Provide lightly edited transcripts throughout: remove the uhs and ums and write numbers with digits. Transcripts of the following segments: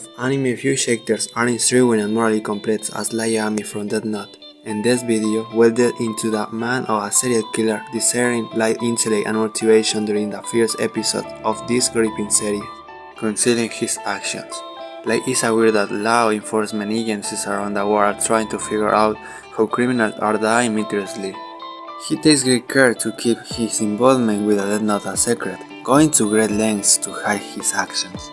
of anime view shakers are intriguing and morally complex as Yagami from Death Note. In this video, we'll delve into the man of a serial killer desiring light intellect and motivation during the first episode of this gripping series, concealing his actions. Light is aware that law enforcement agencies around the world are trying to figure out how criminals are dying mysteriously. He takes great care to keep his involvement with the Death Note a secret, going to great lengths to hide his actions.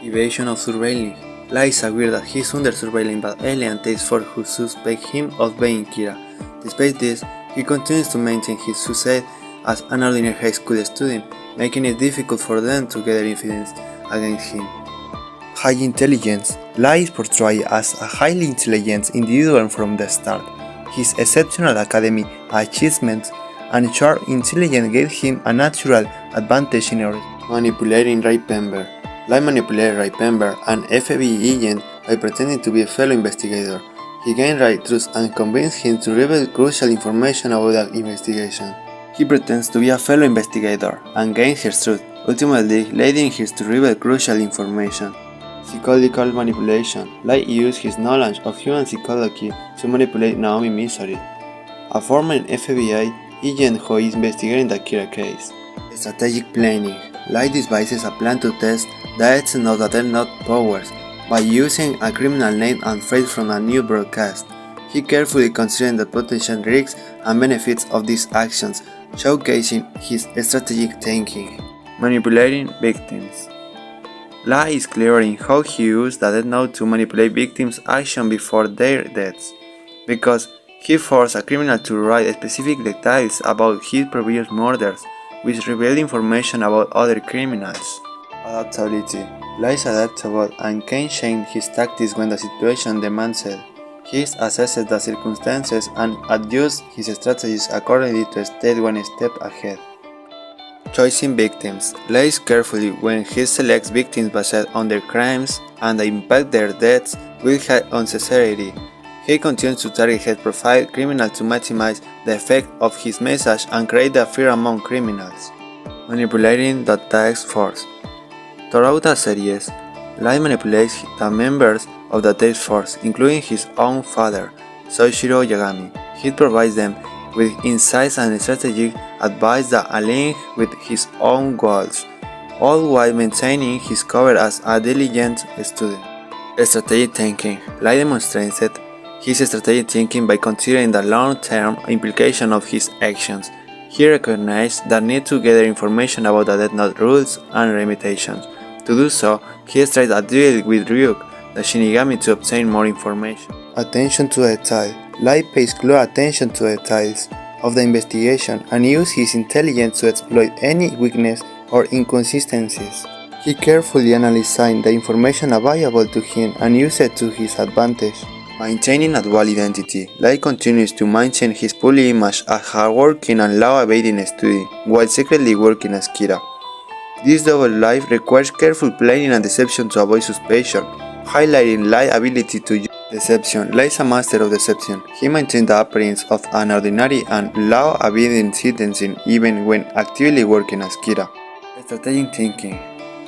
Evasion of surveillance. Light is aware that he is under surveillance by alien task force who suspect him of being Kira. Despite this, he continues to maintain his suicide as an ordinary high school student, making it difficult for them to gather evidence against him. High intelligence. Light is portrayed as a highly intelligent individual from the start. His exceptional academic achievements and sharp intelligence gave him a natural advantage in manipulating right member. Light manipulated right member, an FBI agent, by pretending to be a fellow investigator. He gained Right trust and convinced him to reveal crucial information about the investigation. He pretends to be a fellow investigator and gains her truth, ultimately leading her to reveal crucial information. Psychological manipulation. Light used his knowledge of human psychology to manipulate Naomi Missouri, a former FBI agent who is investigating the Kira case. Strategic planning. Light devises a plan to test the essence of the Death Note powers by using a criminal name and phrase from a new broadcast. He carefully considers the potential risks and benefits of these actions, showcasing his strategic thinking. Manipulating victims. Light is clever in how he used the Death Note to manipulate victims' actions before their deaths, because he forced a criminal to write specific details about his previous murders, which revealed information about other criminals. Adaptability. Light is adaptable and can change his tactics when the situation demands it. He assesses the circumstances and adjusts his strategies accordingly to stay one step ahead. Choosing victims. Light is carefully when he selects victims based on their crimes and the impact their deaths will have on society. He continues to target high-profile criminals to maximize the effect of his message and create the fear among criminals. Manipulating the task force. Throughout the series, Light manipulates the members of the task force, including his own father, Soichiro Yagami. He provides them with insights and strategic advice that align with his own goals, all while maintaining his cover as a diligent student. Strategic thinking. Light demonstrates his strategic thinking by considering the long-term implications of his actions. He recognizes the need to gather information about the Death Note rules and limitations. To do so, he strikes a deal with Ryuk, the Shinigami, to obtain more information. Attention to detail. Light pays close attention to details of the investigation and uses his intelligence to exploit any weakness or inconsistencies. He carefully analyzes the information available to him and uses it to his advantage. Maintaining a dual identity. Light continues to maintain his public image as a hardworking and law-abiding student, while secretly working as Kira. This double life requires careful planning and deception to avoid suspicion, highlighting Light's ability to use deception. Light is a master of deception. He maintains the appearance of an ordinary and law-abiding citizen even when actively working as Kira. Strategic thinking.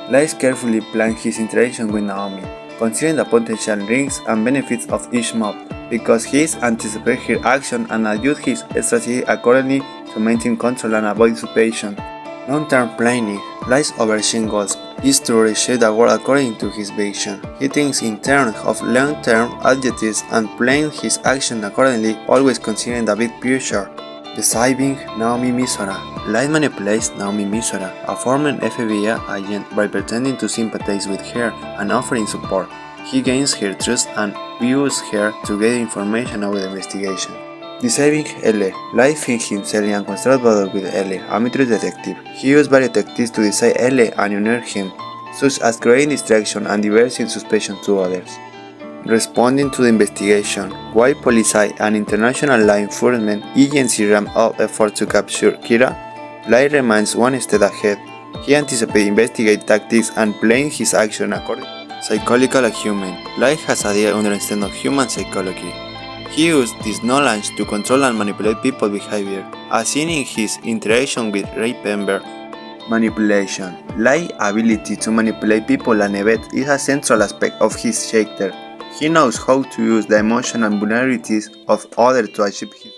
Light carefully plans his interaction with Naomi, considering the potential risks and benefits of each mob, because he anticipates her action and adjusts his strategy accordingly to maintain control and avoid suspicion. Long-term planning. Light's overarching goals is to reshape the world according to his vision. He thinks in terms of long-term objectives and plans his action accordingly, always considering the big picture. Deceiving Naomi Misora. Light manipulates Naomi Misora, a former FBI agent, by pretending to sympathize with her and offering support. He gains her trust and uses her to gather information about the investigation. Deceiving L. Light thinks himself in a constant battle with L, a mysterious detective. He uses various tactics to deceive L and unnerve him, such as creating distraction and diverting suspicion to others. Responding to the investigation. While police and international law enforcement agencies ramp up efforts to capture Kira, Light remains one step ahead. He anticipates investigative tactics and plans his action accordingly. Psychological acumen. Light has a deep understanding of human psychology. He used this knowledge to control and manipulate people's behavior, as seen in his interaction with Ray Pember. Manipulation. Light's ability to manipulate people and events is a central aspect of his character. He knows how to use the emotional vulnerabilities of others to achieve his.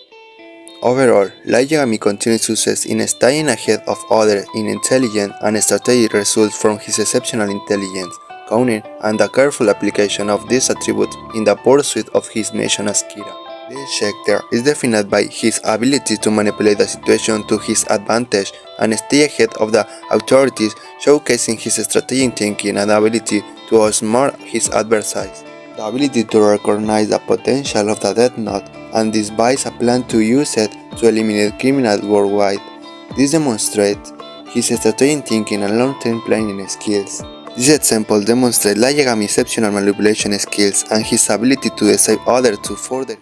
Overall, Light Yagami continues success in staying ahead of others in intelligence and strategy results from his exceptional intelligence, cunning, and the careful application of these attributes in the pursuit of his mission as Kira. This character is defined by his ability to manipulate the situation to his advantage and stay ahead of the authorities, showcasing his strategic thinking and ability to outsmart his adversaries. The ability to recognize the potential of the Death Note and devise a plan to use it to eliminate criminals worldwide. This demonstrates his strategic thinking and long-term planning skills. This example demonstrates Light Yagami's exceptional manipulation skills and his ability to deceive others to further